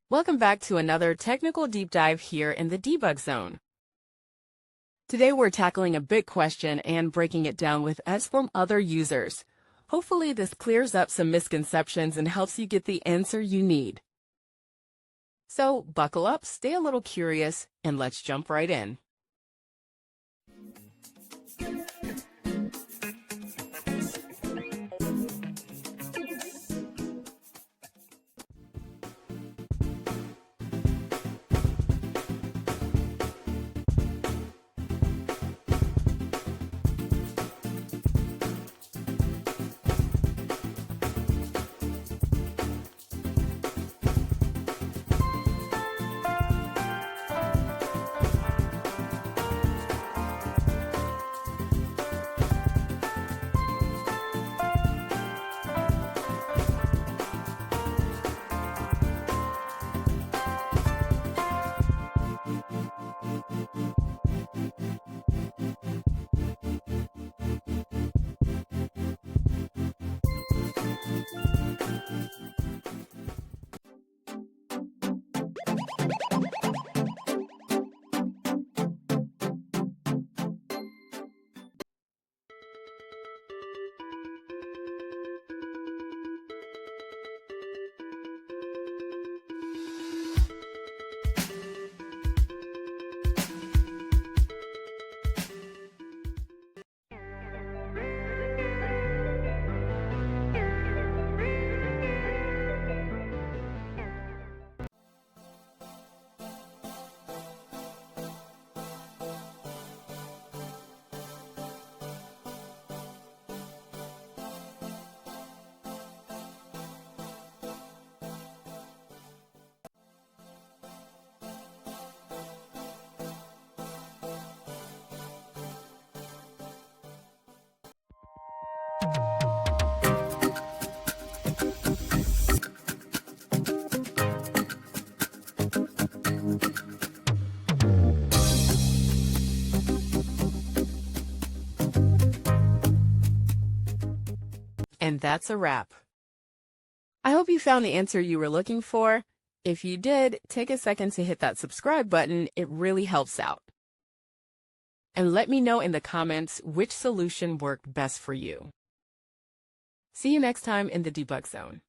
Welcome back to another technical deep dive here in the debug zone. Today we're tackling a big question and breaking it down with us from other users. Hopefully this clears up some misconceptions and helps you get the answer you need. So buckle up, stay a little curious, and let's jump right in. And that's a wrap. I hope you found the answer you were looking for. If you did, take a second to hit that subscribe button. It really helps out. And let me know in the comments which solution worked best for you. See you next time in the debug zone.